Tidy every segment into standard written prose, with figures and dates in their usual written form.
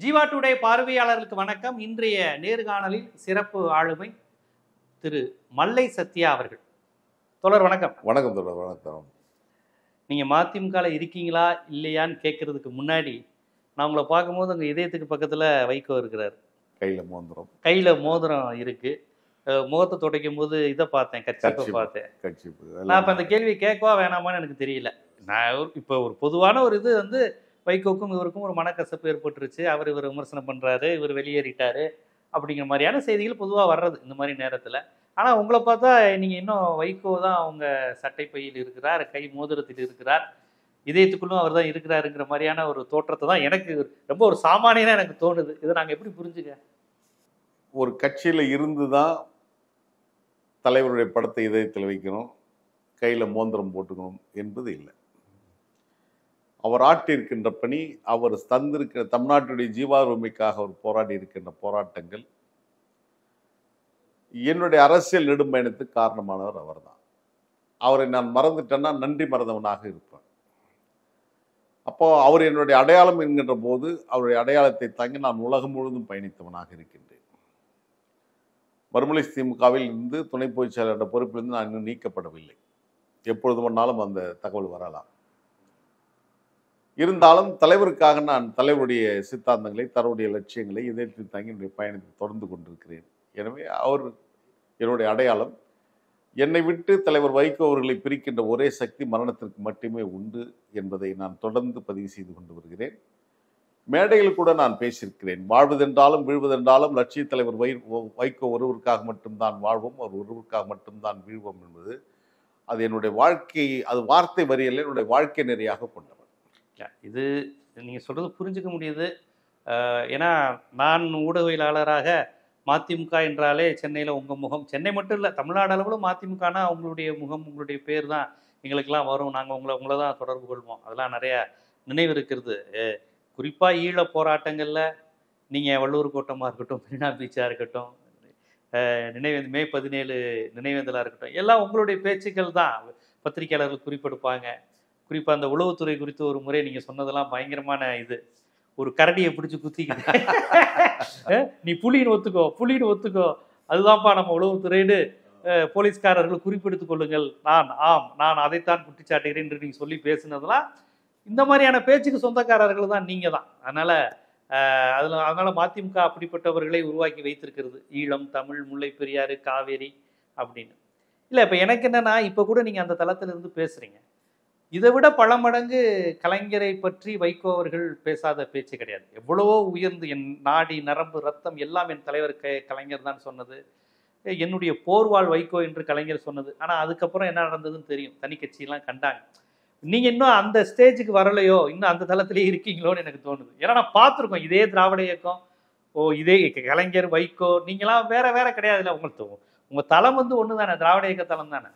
Jeeva today பார்வையாளர்களுக்கு வணக்கம். இன்றைய நேர்காணலில் சிறப்பு ஆளுமை திரு மல்லை சத்யா அவர்கள். தொடர் வணக்கம். வணக்கம் தொடர் வணக்கம். நீங்கள் மதிமுகவில் இருக்கீங்களா இல்லையான்னு கேட்கறதுக்கு முன்னாடி நான் உங்களை பார்க்கும்போது உங்கள் இதயத்துக்கு பக்கத்தில் வைகோ இருக்கிறார். கையில் மோதிரம் இருக்கு. முகத்தை துடைக்கும் போது இதை பார்த்தேன், கட்சிப்பை பார்த்தேன். நான் இப்போ அந்த கேள்வியை கேட்கவா வேணாமான்னு எனக்கு தெரியல. நான் இப்போ ஒரு பொதுவான ஒரு இது வந்து வைகோக்கும் இவருக்கும் ஒரு மனக்கசப்பு ஏற்பட்டுருச்சு, இவர் விமர்சனம் பண்ணுறாரு, இவர் வெளியேறிட்டாரு அப்படிங்கிற மாதிரியான செய்திகள் பொதுவாக வர்றது இந்த மாதிரி நேரத்தில். ஆனால் உங்களை பார்த்தா நீங்கள் இன்னும் வைகோ தான் அவங்க சட்டைப்பையில் இருக்கிறார், கை மோதிரத்தில் இருக்கிறார், இதயத்துக்குள்ளும் அவர் தான் இருக்கிறாருங்கிற மாதிரியான ஒரு தோற்றத்தை தான் எனக்கு ரொம்ப ஒரு சாமானியனாக எனக்கு தோணுது. இதை நாங்கள் எப்படி புரிஞ்சுக்க? ஒரு கட்சியில் இருந்து தான் தலைவருடைய படத்தை இதயத்தில் வைக்கணும், கையில் மோந்திரம் போட்டுக்கணும் என்பது இல்லை. அவர் ஆற்றியிருக்கின்ற பணி, அவர் தந்திருக்கிற தமிழ்நாட்டுடைய ஜீவாருமைக்காக அவர் போராடி இருக்கின்ற போராட்டங்கள், என்னுடைய அரசியல் நெடும்பயணத்துக்கு காரணமானவர் அவர் தான். அவரை நான் மறந்துட்டேன்னா நன்றி மறந்தவனாக இருப்பேன். அப்போ அவர் என்னுடைய அடையாளம் என்கின்ற போது அவருடைய அடையாளத்தை தாங்கி நான் உலகம் முழுவதும் பயணித்தவனாக இருக்கின்றேன். மறுமலை திமுகவில் இருந்து துணை பொதுச் செயலாளர் பொறுப்பிலிருந்து நான் இன்னும் நீக்கப்படவில்லை. எப்பொழுது வேணாலும் அந்த தகவல் வரலாம். இருந்தாலும் தலைவருக்காக நான் தலைவருடைய சித்தாந்தங்களை, தன்னுடைய லட்சியங்களை இதயத்தில் தாங்கி என்னுடைய பயணத்தை தொடர்ந்து கொண்டிருக்கிறேன். எனவே அவர் என்னுடைய அடையாளம். என்னை விட்டு தலைவர் வைகோ அவர்களை பிரிக்கின்ற ஒரே சக்தி மரணத்திற்கு மட்டுமே உண்டு என்பதை நான் தொடர்ந்து பதிவு செய்து கொண்டு வருகிறேன். மேடையில் கூட நான் பேசியிருக்கிறேன். வாழ்வதென்றாலும் வீழ்வதென்றாலும் லட்சிய தலைவர் வைகோ ஒருவருக்காக மட்டும்தான் வாழ்வோம், அவர் ஒருவருக்காக மட்டும்தான் வீழ்வோம் என்பது அது என்னுடைய வாழ்க்கை, அது வார்த்தை வரியல்ல, என்னுடைய வாழ்க்கை நெறியாக கொண்டவர். இது நீங்கள் சொல்கிறது புரிஞ்சுக்க முடியுது. ஏன்னா நான் ஊடகவியலாளராக மதிமுக என்றாலே சென்னையில் உங்கள் முகம், சென்னை மட்டும் இல்லை தமிழ்நாடு அளவில் மதிமுகனா உங்களுடைய முகம், உங்களுடைய பேர் தான் எங்களுக்கெல்லாம் வரும். நாங்கள் உங்களை தான் தொடர்பு கொள்வோம். அதெல்லாம் நிறையா நினைவு இருக்கிறது. குறிப்பாக ஈழ போராட்டங்களில் நீங்கள் வள்ளூர் கோட்டமாக இருக்கட்டும், மெரினா பீச்சாக இருக்கட்டும், மே 17 நினைவேந்தலாக இருக்கட்டும், எல்லாம் உங்களுடைய பேச்சுக்கள் தான் பத்திரிகையாளர்கள் குறிப்பெடுப்பாங்க. குறிப்பாக அந்த உளவுத்துறை குறித்து ஒரு முறை நீங்கள் சொன்னதெல்லாம் பயங்கரமான இது. ஒரு கரடியை பிடிச்சி குத்திக்கிட்டு நீ புலின்னு ஒத்துக்கோ, அதுதான்ப்பா நம்ம உளவுத்துறைன்னு போலீஸ்காரர்கள் குறிப்பெடுத்துக் கொள்ளுங்கள், நான் அதைத்தான் குற்றச்சாட்டுகிறேன் என்று நீங்கள் சொல்லி பேசுனதெல்லாம் இந்த மாதிரியான பேச்சுக்கு சொந்தக்காரர்கள் தான் நீங்கள் தான். அதனால மதிமுக அப்படிப்பட்டவர்களை உருவாக்கி வைத்திருக்கிறது. ஈழம், தமிழ், முல்லை பெரியாறு, காவேரி அப்படின்னு இல்லை. இப்போ எனக்கு என்னன்னா, இப்போ கூட நீங்கள் அந்த தளத்திலிருந்து பேசுகிறீங்க. இதை விட பல மடங்கு கலைஞரை பற்றி வைகோ அவர்கள் பேசாத பேச்சு கிடையாது. எவ்வளவோ உயர்ந்து என் நாடி நரம்பு ரத்தம் எல்லாம் என் தலைவர் கலைஞர் தான் சொன்னது, என்னுடைய போர்வாள் வைகோ என்று கலைஞர் சொன்னது. ஆனால் அதுக்கப்புறம் என்ன நடந்ததுன்னு தெரியும், தனி கட்சியெல்லாம் கண்டாங்க. நீங்கள் இன்னும் அந்த ஸ்டேஜுக்கு வரலையோ, இன்னும் அந்த தளத்திலே இருக்கீங்களோன்னு எனக்கு தோணுது. ஏன்னா நான் பார்த்துருக்கோம், இதே திராவிட இயக்கம், இதே கலைஞர் வைகோ, நீங்களாம் வேற வேற கிடையாதுல்ல. உங்கள் தளம் வந்து ஒன்று தானே, திராவிட இயக்க தளம் தானே.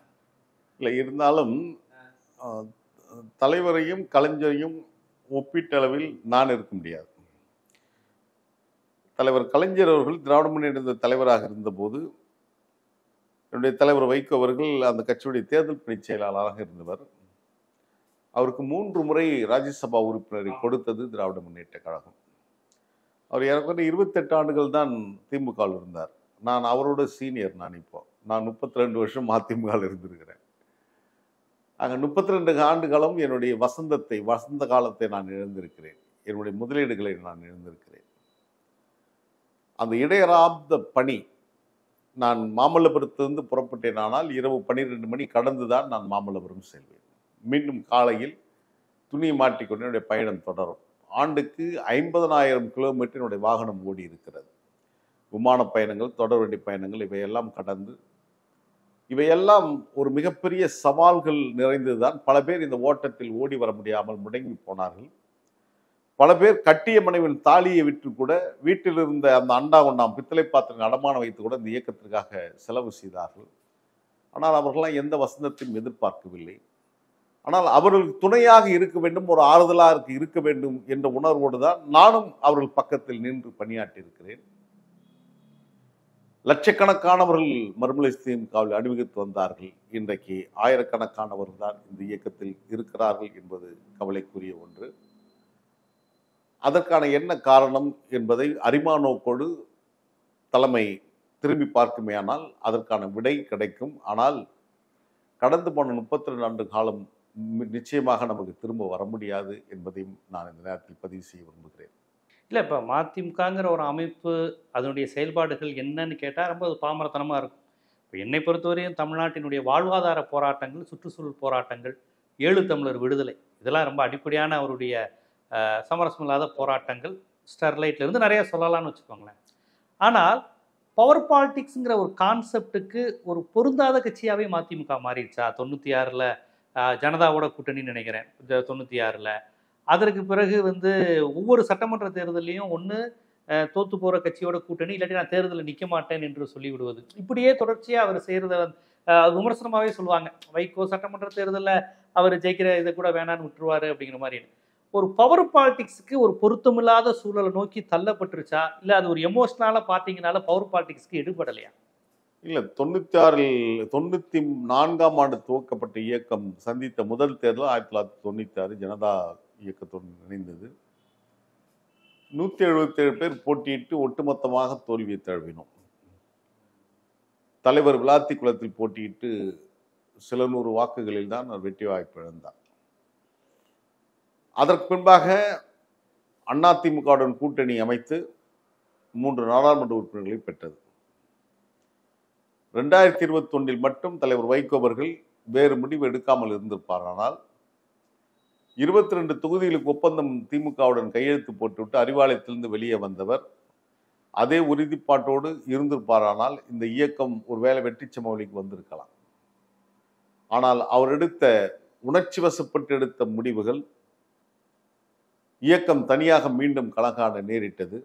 இல்லை, இருந்தாலும் தலைவரையும் கலைஞரையும் ஒப்பீட்டளவில் நான் இருக்க முடியாது. தலைவர் கலைஞர் அவர்கள் திராவிட முன்னேற்ற தலைவராக இருந்தபோது என்னுடைய தலைவர் வைகோ அவர்கள் அந்த கட்சியுடைய தேர்தல் பணி செயலாளராக இருந்தவர். அவருக்கு 3 முறை ராஜ்யசபா உறுப்பினரை கொடுத்தது திராவிட முன்னேற்ற கழகம். அவர் எனக்கு 28 ஆண்டுகள் தான் திமுகவில் இருந்தார். நான் அவரோட சீனியர். நான் 32 வருஷம் அதிமுகவில் இருந்திருக்கிறேன். அங்கே 32 ஆண்டுகளும் என்னுடைய வசந்த காலத்தை நான் இழந்திருக்கிறேன். என்னுடைய முதலீடுகளை நான் இழந்திருக்கிறேன். அந்த இடையறாத பணி, நான் மாமல்லபுரத்திலிருந்து புறப்பட்டேன். ஆனால் இரவு 12 மணி கடந்து தான் நான் மாமல்லபுரம் செல்வேன். மீண்டும் காலையில் துணியை மாட்டிக்கொண்டு என்னுடைய பயணம் தொடரும். ஆண்டுக்கு 50,000 கிலோமீட்டர் என்னுடைய வாகனம் ஓடி இருக்கிறது. விமான பயணங்கள், தொடர்வண்டி பயணங்கள், இவையெல்லாம் கடந்து, இவையெல்லாம் ஒரு மிகப்பெரிய சவால்கள் நிறைந்ததுதான். பல பேர் இந்த ஓட்டத்தில் ஓடி வர முடியாமல் முடங்கி போனார்கள். பல பேர் கட்டிய மனைவின் தாலியை விற்று கூட வீட்டில் இருந்த அந்த அண்டா ஒன்றாம் பித்தளை பாத்திரம் அடமானம் வைத்து கூட இந்த இயக்கத்திற்காக செலவு செய்தார்கள். ஆனால் அவர்களெல்லாம் எந்த வசந்தத்தையும் எதிர்பார்க்கவில்லை. ஆனால் அவர்களுக்கு துணையாக இருக்க வேண்டும், ஒரு ஆறுதலாக இருக்க வேண்டும் என்ற உணர்வோடு தான் நானும் அவர்கள் பக்கத்தில் நின்று பணியாற்றி இருக்கிறேன். லட்சக்கணக்கானவர்கள் மறுமலை திமுகவில் அணிவகுத்து வந்தார்கள். இன்றைக்கு ஆயிரக்கணக்கானவர்கள் தான் இந்த இயக்கத்தில் இருக்கிறார்கள் என்பது கவலைக்குரிய ஒன்று. அதற்கான என்ன காரணம் என்பதை அரிமா நோக்கோடு தலைமை திரும்பி பார்க்குமேயானால் அதற்கான விடை கிடைக்கும். ஆனால் கடந்து போன 32 ஆண்டு காலம் நிச்சயமாக நமக்கு திரும்ப வர முடியாது என்பதையும் நான் இந்த நேரத்தில் பதிவு செய்ய விரும்புகிறேன். இல்லை, இப்போ மதிமுகங்கிற ஒரு அமைப்பு அதனுடைய செயல்பாடுகள் என்னன்னு கேட்டால் ரொம்ப பாமரத்தனமாக இருக்கும். இப்போ என்னை பொறுத்தவரையும் தமிழ்நாட்டினுடைய வாழ்வாதார போராட்டங்கள், சுற்றுச்சூழல் போராட்டங்கள், ஈழத்தமிழர் விடுதலை, இதெல்லாம் ரொம்ப அடிப்படையான அவருடைய சமரசம் இல்லாத போராட்டங்கள். ஸ்டெர்லைட்லேருந்து நிறைய சொல்லலாம்னு வச்சுக்கோங்களேன். ஆனால் பவர் பாலிடிக்ஸுங்கிற ஒரு கான்செப்டுக்கு ஒரு பொருந்தாத கட்சியாகவே மதிமுக மாறிடுச்சா? 96ல் ஜனதாவோட கூட்டணின்னு நினைக்கிறேன், 96ல். அதற்கு பிறகு ஒவ்வொரு சட்டமன்ற தேர்தலையும் ஒன்று தோத்து போகிற கட்சியோட கூட்டணி, இல்லாட்டி நான் தேர்தலில் நிற்க மாட்டேன் என்று சொல்லிவிடுவது. இப்படியே தொடர்ச்சியாக அவர் செய்கிறத விமர்சனமாகவே சொல்லுவாங்க. வைகோ சட்டமன்ற தேர்தலில் அவர் ஜெயிக்கிற இதை கூட வேணான்னு விட்டுருவார் அப்படிங்கிற மாதிரி. ஒரு பவர் பாலிடிக்ஸுக்கு ஒரு பொருத்தமில்லாத சூழலை நோக்கி தள்ளப்பட்டுருச்சா, இல்லை அது ஒரு எமோஷனலாக பார்த்தீங்கனால பவர் பாலிடிக்ஸ்க்கு எடுபடலையா? இல்லை, 94ஆம் ஆண்டு துவக்கப்பட்ட இயக்கம் சந்தித்த முதல் தேர்தல் 1996 ஜனதா இயக்கத்துடன் இணைந்தது. 177 பேர் போட்டியிட்டு ஒட்டுமொத்தமாக தோல்வியை தழுவினோம். தலைவர் விளாத்தி குளத்தில் போட்டியிட்டு சில நூறு வாக்குகளில் தான் வெற்றி வாய்ப்பு இழந்தார். அதற்கு பின்பாக அதிமுகவுடன் கூட்டணி அமைத்து 3 நாடாளுமன்ற உறுப்பினர்களை பெற்றது. 2021 மட்டும் தலைவர் வைகோ அவர்கள் வேறு முடிவு எடுக்காமல் இருந்திருப்பாரானால் 22 தொகுதிகளுக்கு ஒப்பந்தம் திமுகவுடன் கையெழுத்து போட்டுவிட்டு அறிவாலயத்திலிருந்து வெளியே வந்தவர் அதே உறுதிப்பாட்டோடு இருந்திருப்பாரானால் இந்த இயக்கம் ஒருவேளை வெற்றி சமவெளிக்கு வந்திருக்கலாம். ஆனால் அவர் எடுத்த உணர்ச்சி வசப்பட்டு எடுத்த முடிவுகள் இயக்கம் தனியாக மீண்டும் களங்காண நேரிட்டது.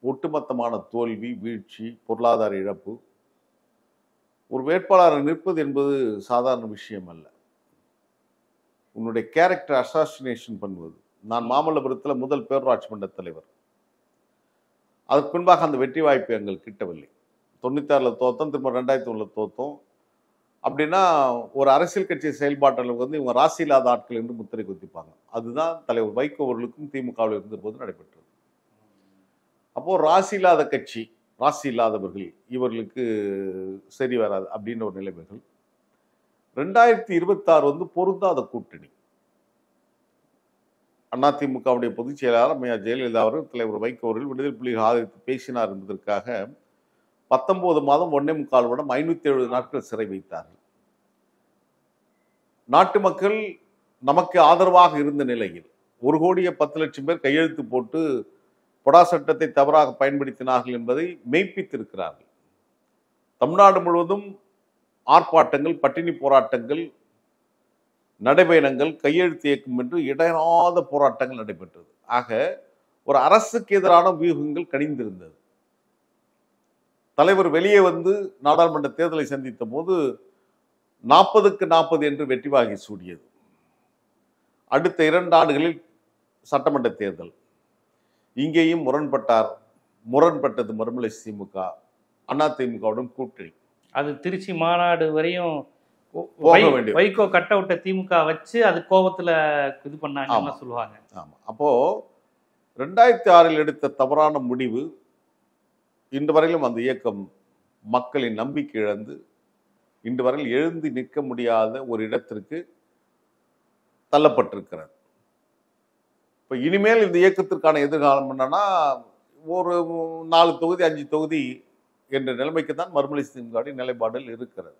ஒட்டுமொத்தமான தோல்வி, வீழ்ச்சி, பொருளாதார இழப்பு. ஒரு வேட்பாளர் நிற்பது என்பது சாதாரண விஷயம் அல்ல. உன்னுடைய கேரக்டர் அசாசினேஷன் பண்ணுவது. நான் மாமல்லபுரத்தில் முதல் பேரூராட்சி மன்ற தலைவர். அதற்கு பின்பாக அந்த வெற்றி வாய்ப்பு எங்கள் கிட்டவில்லை. 96ல் தோத்தோம், திரும்ப 2001 தோத்தோம். அப்படின்னா ஒரு அரசியல் கட்சி செயல்பாட்டில் இவங்க ராசி இல்லாத ஆட்கள் என்று முத்திரை குத்திப்பாங்க. அதுதான் தலைவர் வைகோ அவர்களுக்கும் திமுகவில் இருந்தபோது நடைபெற்றது. அப்போ ராசி இல்லாத கட்சி, ராசி இல்லாதவர்கள், இவர்களுக்கு சரி வராது அப்படின்னு ஒரு நிலைமைகள். 2026 பொருந்தாத கூட்டணி. அதிமுகவுடைய பொதுச் செயலாளர் மையா ஜெயலலிதா அவர்கள் தலைவர் வைகோ அவர்கள் விடுதலை புலிகள் ஆதரித்து பேசினார் என்பதற்காக 19 மாதம் 1.25 வருடம் 570 நாட்கள் சிறை வைத்தார்கள். நாட்டு மக்கள் நமக்கு ஆதரவாக இருந்த நிலையில் 1,10,00,000 பேர் கையெழுத்து போட்டு பொடா சட்டத்தை தவறாக பயன்படுத்தினார்கள் என்பதை மெய்ப்பித்திருக்கிறார்கள். தமிழ்நாடு முழுவதும் ஆர்ப்பாட்டங்கள், பட்டினி போராட்டங்கள், நடைபயணங்கள், கையெழுத்து இயக்கம் என்று இடையறாத போராட்டங்கள் நடைபெற்றது. ஆக ஒரு அரசுக்கு எதிரான வியூகங்கள் கனிந்திருந்தது. தலைவர் வெளியே நாடாளுமன்ற தேர்தலை சந்தித்த போது 40க்கு 40 என்று வெற்றி வாகி சூடியது. அடுத்த 2 ஆண்டுகளில் சட்டமன்ற தேர்தல். இங்கேயும் முரண்பட்டது மறுமலை திமுக, அதிமுகவுடன் கூட்டணி. அது திருச்சி மாநாடு வரையும் போக வேண்டிய வைகோ கட்ட விட்ட திமுக வச்சு அது கோபத்துல இது பண்ணாங்க சொல்லுவாங்க. ஆமா. அப்போ 2006 எடுத்த தவறான முடிவு இன்று வரையிலும் அந்த இயக்கம் மக்களின் நம்பிக்கை இழந்து இன்று வரையில் எழுந்து நிற்க முடியாத ஒரு இடத்திற்கு தள்ளப்பட்டிருக்கிறது. இப்போ இனிமேல் இந்த இயக்கத்திற்கான எதிர்காலம் என்னன்னா, ஒரு 4 தொகுதி 5 தொகுதி என்ற நிலைமைக்கு தான் மறுமலை திமுக நிலைப்பாடுகள் இருக்கிறது.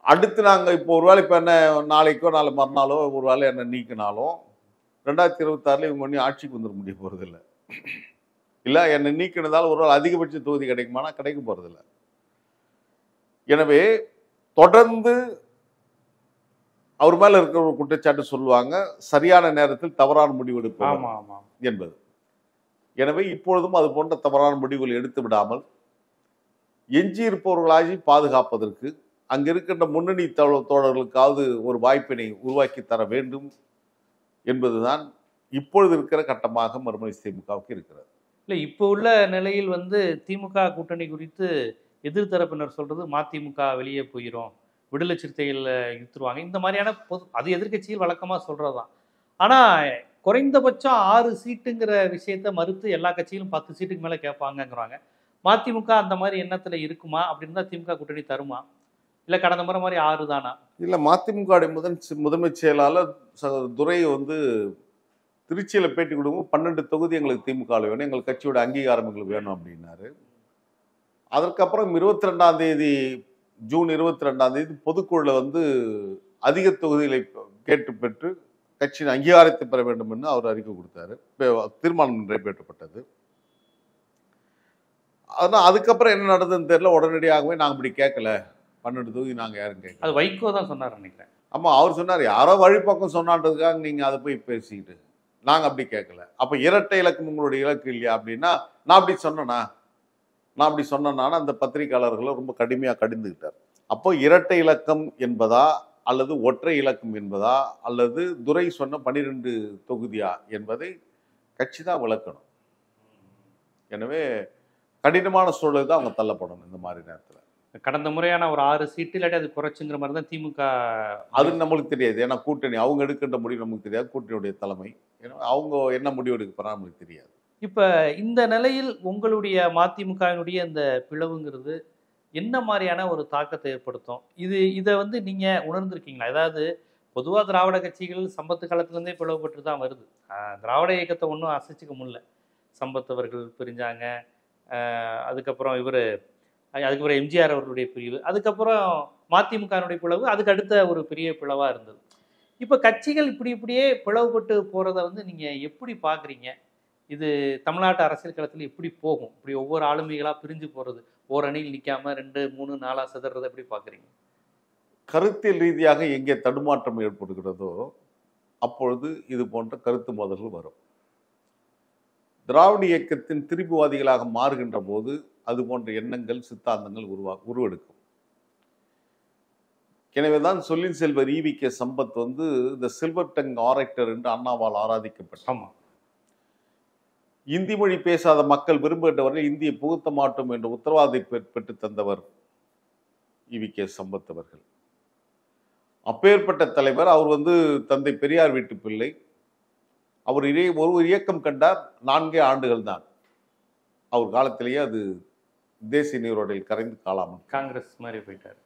அடுத்து நாங்கள் இப்போ ஒருவேளை இப்போ என்ன நாளைக்கோ நாளை மறுநாளோ ஒருவேளை என்ன நீக்கினாலும் 2026 இவங்க ஒன்றும் ஆட்சிக்கு வந்துட முடிய போறதில்லை. இல்லை, என்னை நீக்கினதால் ஒருவேளை அதிகபட்ச தொகுதி கிடைக்குமானா கிடைக்க போறதில்லை. எனவே தொடர்ந்து அவர் மேல இருக்கிற ஒரு குற்றச்சாட்டு சொல்லுவாங்க, சரியான நேரத்தில் தவறான முடிவு எடுப்போம் என்பது. எனவே இப்பொழுதும் அது போன்ற தவறான முடிவுகள் எடுத்து விடாமல் எஞ்சி இருப்பவர்களாகி பாதுகாப்பதற்கு அங்க இருக்கின்ற முன்னணி தோழர்களுக்காவது ஒரு வாய்ப்பினை உருவாக்கி தர வேண்டும் என்பதுதான் இப்பொழுது இருக்கிற கட்டமாக மறுமலை திமுகவுக்கு இருக்கிறது. இல்லை, இப்போ உள்ள நிலையில் திமுக கூட்டணி குறித்து எதிர்த்தரப்பினர் சொல்றது மதிமுக வெளியே போயிடும், விடுதலை சிறுத்தைகள் இழுத்துருவாங்க, இந்த மாதிரியான அது எதிர்கட்சியில் வழக்கமாக சொல்றதுதான். ஆனால் குறைந்தபட்சம் 6 சீட்டுங்கிற விஷயத்த மறுத்து எல்லா கட்சிகளும் 10 சீட்டுக்கு மேல கேட்பாங்கங்கிறாங்க. மதிமுக அந்த மாதிரி எண்ணத்துல இருக்குமா? அப்படி இருந்தா திமுக கூட்டணி தருமா? இல்ல கடந்த முறை மாதிரி 6 தானா? இல்ல மதிமுக முதன்மை செயலாளர் துரை வந்து திருச்சியில பேட்டி கொடுக்கும் 12 தொகுதி எங்களுக்கு திமுக வேணும், எங்கள் கட்சியோட அங்கீகாரம் எங்களுக்கு வேணும் அப்படின்னாரு. அதற்கப்புறம் 22ஆம் தேதி ஜூன் 22ஆம் தேதி பொதுக்குழுல வந்து அதிக தொகுதிகளை கேட்டு பெற்று கட்சியின் அங்கீகாரத்தை பெற வேண்டும் என்று அவர் அறிக்கை கொடுத்தாரு. தீர்மானம் நிறைவேற்றப்பட்டது. ஆனா அதுக்கப்புறம் என்ன நடந்ததுன்னு தெரியல. உடனடியாகவே நாங்க இப்படி கேட்கல, 12 தொகுதி நாங்க யாரும் கேட்கல. அது வைகோ தான் சொன்னார் நினைக்கிறேன். ஆமா, அவர் சொன்னார், யாரோ வழிபக்கம் சொன்னான்றதுக்காக நீங்க அதை போய் பேசிக்கிட்டு, நாங்க அப்படி கேட்கல. அப்ப இரட்டை இலக்கம் உங்களுடைய இலக்கு இல்லையா அப்படின்னா, நான் அப்படி சொன்னேன்னா அந்த பத்திரிகையாளர்களை ரொம்ப கடுமையா கடிந்துக்கிட்டார். அப்போ இரட்டை இலக்கம் என்பதா அல்லது ஒற்றை இலக்கம் என்பதா அல்லது துரை சொன்ன 12 தொகுதியா என்பதை கட்சி தான் விளக்கணும். எனவே கடினமான சூழல் தான் அவங்க தள்ளப்படணும் இந்த மாதிரி நேரத்தில். கடந்த முறையான ஒரு 6 சீட்டு இல்லாட்டி அது குறைச்சுங்கிற மாதிரி தான் திமுக. அது நம்மளுக்கு தெரியாது. ஏன்னா கூட்டணி அவங்க எடுக்கின்ற முடிவு நமக்கு தெரியாது. கூட்டணியுடைய தலைமை ஏன்னா அவங்க என்ன முடிவு எடுக்க போறாங்க நமக்கு தெரியாது. இப்ப இந்த நிலையில் உங்களுடைய மதிமுகவினுடைய இந்த பிளவுங்கிறது என்ன மாதிரியான ஒரு தாக்கத்தை ஏற்படுத்தும்? இதை வந்து நீங்க உணர்ந்திருக்கீங்களா? அதாவது பொதுவா திராவிட கட்சிகள் சம்பத்து காலத்திலேருந்தே பிளவுபட்டு தான் வருது. திராவிட இயக்கத்தை ஒன்றும் அசைச்சிக்க முடியல. சம்பத் அவர்கள் பிரிஞ்சாங்க, அதுக்கப்புறம் அதுக்கப்புறம் எம்ஜிஆர் அவர்களுடைய பிரிவு, அதுக்கப்புறம் மதிமுகனுடைய பிளவு, அதுக்கு அடுத்த ஒரு பெரிய பிளவா இருந்தது. இப்ப கட்சிகள் இப்படியே பிளவுபட்டு போறதை வந்து நீங்க எப்படி பாக்குறீங்க? இது தமிழ்நாட்டு அரசியல் களத்தில் எப்படி போகும்? இப்படி ஒவ்வொரு ஆளுமைகளா பிரிஞ்சு போறது, ஓரணியில் நிற்காம 2, 3, 4 சிதறதை எப்படி பாக்குறீங்க? கருத்தியல் ரீதியாக எங்கே தடுமாற்றம் ஏற்படுகிறதோ அப்பொழுது இது போன்ற கருத்து மோதல்கள் வரும். திராவிட இயக்கத்தின் திரிபுவாதிகளாக மாறுகின்ற போது அது போன்ற எண்ணங்கள் சித்தாந்தங்கள் உருவெடுக்கும். எனவேதான் சொல்லின் செல்வர் ஈவிகே சம்பத் வந்து இந்த சில்வர் டங் ஆரக்டர் என்று அண்ணாவால் ஆராதிக்கப்பட்டார். இந்தி மொழி பேசாத மக்கள் விரும்புகின்றவர்கள் இந்தியை புகுத்த மாட்டோம் என்ற உத்தரவாதத்தை பெற்று தந்தவர் ஈவிகே சம்பத் அவர்கள். அப்பேற்பட்ட தலைவர். அவர் வந்து தந்தை பெரியார் வீட்டு பிள்ளை. அவர் ஒரு இயக்கம் கண்டார், 4 ஆண்டுகள் தான். அவர் காலத்திலேயே அது தேசிய நீரோடையில் கரைந்து காலாமல் காங்கிரஸ் மாதிரி போயிட்டார்.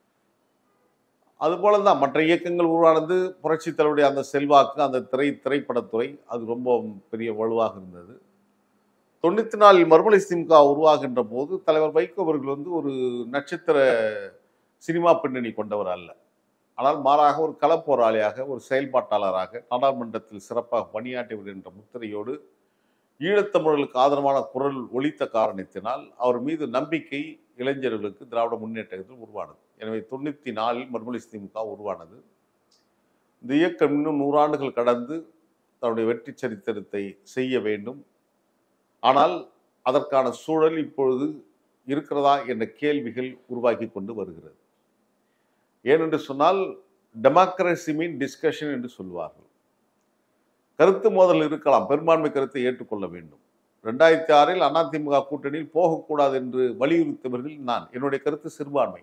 அதுபோலதான் மற்ற இயக்கங்கள் உருவானது. புரட்சி தலைவருடைய அந்த செல்வாக்கு, அந்த திரைப்படத்துறை அது ரொம்ப பெரிய வலுவாக இருந்தது. 94 மறுமலை திமுக உருவாகின்ற போது தலைவர் வைகோ அவர்கள் வந்து ஒரு நட்சத்திர சினிமா பின்னணி கொண்டவர் அல்ல. ஆனால் மாறாக ஒரு களப்போராளியாக, ஒரு செயல்பாட்டாளராக, நாடாளுமன்றத்தில் சிறப்பாக பணியாற்றியவர் என்ற முத்திரையோடு ஈழத்தமிழர்களுக்கு ஆதரவான குரல் ஒலித்த காரணத்தினால் அவர் மீது நம்பிக்கை இளைஞர்களுக்கு திராவிட முன்னேற்றத்தில் உருவானது. எனவே 94 மறுமலை திமுக உருவானது. இந்த இயக்கம் இன்னும் 100 ஆண்டுகள் கடந்து தன்னுடைய வெற்றி சரித்திரத்தை செய்ய வேண்டும். ஆனால் அதற்கான சூழல் இப்பொழுது இருக்கிறதா என்ற கேள்விகள் உருவாக்கி கொண்டு வருகிறது. ஏனென்று சொன்னால் டெமோக்ரஸி மீன் டிஸ்கஷன் என்று சொல்வார்கள். கருத்து மோதல் இருக்கலாம், பெரும்பான்மை கருத்தை ஏற்றுக்கொள்ள வேண்டும். 2006 அதிமுக கூட்டணியில் போகக்கூடாது என்று வலியுறுத்தியவர்கள் நான். என்னுடைய கருத்து சிறுபான்மை.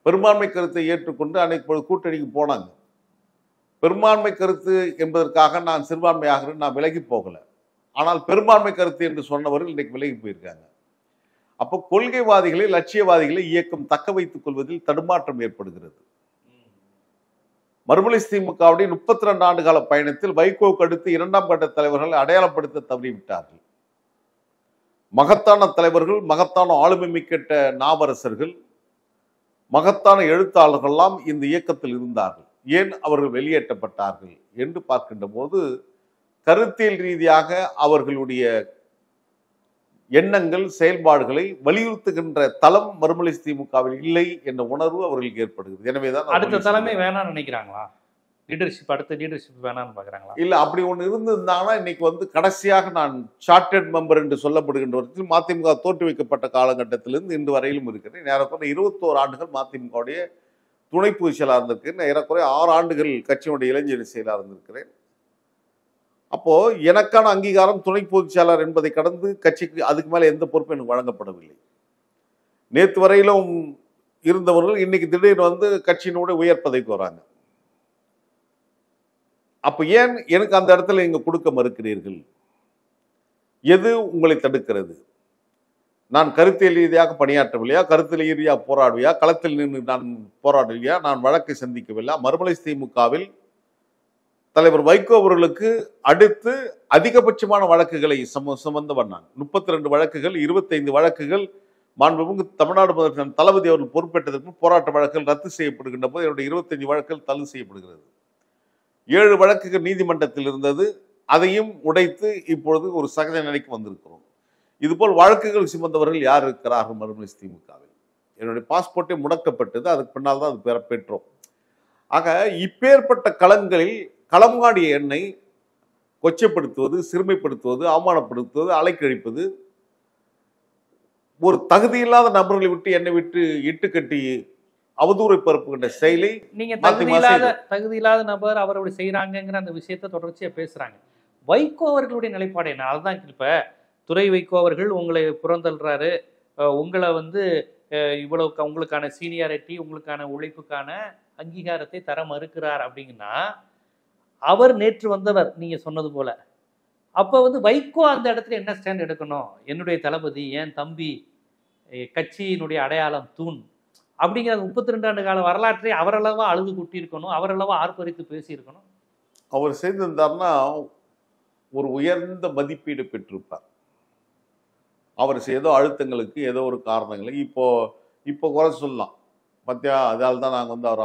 பெரும்பான்மை கருத்தை ஏற்றுக்கொண்டு அன்னைக்கு கூட்டணிக்கு போனாங்க. பெரும்பான்மை கருத்து என்பதற்காக நான் சிறுபான்மையாக நான் விலகி போகல. ஆனால் பெரும்பான்மை கருத்து என்று சொன்னவர்கள் இன்றைக்கு விலகி போயிருக்காங்க. அப்போ கொள்கைவாதிகளை, லட்சியவாதிகளை இயக்கம் தக்க வைத்துக் கொள்வதில் தடுமாற்றம் ஏற்படுகிறது. மறுமலை திமுகவுடைய 32 ஆண்டு கால பயணத்தில் வைகோவுக்கு அடுத்து 2ஆம் கட்ட தலைவர்களை அடையாளப்படுத்த தவறிவிட்டார்கள். மகத்தான தலைவர்கள், மகத்தான ஆளுமை மிக்க நாவரசர்கள், மகத்தான எழுத்தாளர்கள் எல்லாம் இந்த இயக்கத்தில் இருந்தார்கள். ஏன் அவர்கள் வெளியேற்றப்பட்டார்கள் என்று பார்க்கின்ற போது கருத்தியல் ரீதியாக அவர்களுடைய எண்ணங்கள், செயல்பாடுகளை வலியுறுத்துகின்ற தளம் மறுமலை திமுகவில் இல்லை என்ற உணர்வு அவர்களுக்கு ஏற்படுகிறது. எனவேதான் அடுத்த தலைமை வேணாம்னு நினைக்கிறாங்களா? அடுத்த லீடர்ஷிப் வேணாம்னு பாக்குறாங்களா? இல்ல, அப்படி ஒண்ணு இருந்திருந்தாங்கன்னா இன்னைக்கு வந்து கடைசியாக நான் சார்ட்டர்ட் மெம்பர் என்று சொல்லப்படுகின்றவற்றில் மதிமுக தோற்று வைக்கப்பட்ட காலகட்டத்திலிருந்து இன்று வரையிலும் இருக்கிறேன். ஏறக்குறைய 21 ஆண்டுகள் மதிமுகவுடைய துணை பொதுச் செயலாளர் இருந்திருக்கிறேன். ஏறக்குறைய 6 ஆண்டுகள் கட்சியினுடைய இளைஞர் செயலாளர் இருந்திருக்கிறேன். அப்போ எனக்கான அங்கீகாரம் துணை பொதுச் செயலாளர் என்பதை கடந்து கட்சிக்கு அதுக்கு மேல எந்த பொறுப்பும் எனக்கு வழங்கப்படவில்லை. நேற்று வரையிலும் இருந்தவர்கள் இன்னைக்கு திடீர்னு வந்து கட்சியினுடைய உயர் பதவிக்கு வராங்க. அப்ப ஏன் எனக்கு அந்த இடத்துல நீங்க கொடுக்க மறுக்கிறீர்கள்? எது உங்களை தடுக்கிறது? நான் கருத்தியல் ரீதியாக பணியாற்றவில்லையா? கருத்தியல் ரீதியாக போராடுவியா? களத்தில் நின்று நான் போராடவில்லையா? நான் வழக்கை சந்திக்கவில்லை. மறுமலை திமுகவில் தலைவர் வைகோ அவர்களுக்கு அடுத்து அதிகபட்சமான வழக்குகளை சுமந்தவர் நான். 32 வழக்குகள், 25 வழக்குகள் மாண்புமிகு தமிழ்நாடு முதலமைச்சர் தளபதி அவர்கள் பொறுப்பேற்றதற்கு போராட்ட வழக்குகள் ரத்து செய்யப்படுகின்ற போது என்னுடைய 25 வழக்குகள் தள்ளுவு செய்யப்படுகிறது. 7 வழக்குகள் நீதிமன்றத்தில் இருந்தது. அதையும் உடைத்து இப்பொழுது ஒரு சகஜ நிலைக்கு வந்திருக்கிறோம். இதுபோல் வழக்குகள் சுமந்தவர்கள் யார் இருக்கிறார்கள் மறுமலை திமுகவில்? என்னுடைய பாஸ்போர்ட்டே முடக்கப்பட்டது. அதுக்கு பின்னால் தான் அது பெற்றோம். ஆக இப்பேற்பட்ட களங்களில் களமாடிய என்னை கொச்சைப்படுத்துவது, சிறுமைப்படுத்துவது, அவமானப்படுத்துவது, அலைக்கழிப்பது, ஒரு தகுதியில்லாத நபர்களை விட்டு என்னை விட்டு இட்டுக்கட்டி அவதூறை பரப்புகின்ற செயலை நீங்க தகுதியில்லாத நபர் அவர் அப்படி செய்யறாங்கிற அந்த விஷயத்த தொடர்ச்சியா பேசுறாங்க. வைகோ அவர்களுடைய நிலைப்பாடு என்ன? அதுதான் இப்ப துரை வைகோ அவர்கள் உங்களை புறந்தள்ளுறாரு, உங்களை வந்து இவ்வளவு உங்களுக்கான சீனியாரிட்டி, உங்களுக்கான உழைப்புக்கான அங்கீகாரத்தை தர மறுக்கிறார் அப்படிங்கன்னா, அவர் நேற்று வந்தவர் நீங்க சொன்னது போல. அப்ப வந்து வைகோ அந்த இடத்துல என்ன ஸ்டாண்ட் எடுக்கணும்? என்னுடைய தளபதி, என் தம்பி, கட்சியினுடைய அடையாளம், தூண் அப்படிங்கிற 32 ஆண்டு கால வரலாற்றை அவரளவா அழுது குட்டி இருக்கணும், அவரளவா ஆர்ப்பரித்து பேசியிருக்கணும். அவர் செய்திருந்தார்னா ஒரு உயர்ந்த மதிப்பீடு பெற்றிருப்பார். அவர் ஏதோ அழுத்தங்களுக்கு ஏதோ ஒரு காரணங்களுக்கு இப்போ குறை சொல்லலாம். பார்த்தியா, அதால் தான் நாங்கள் வந்து அவர்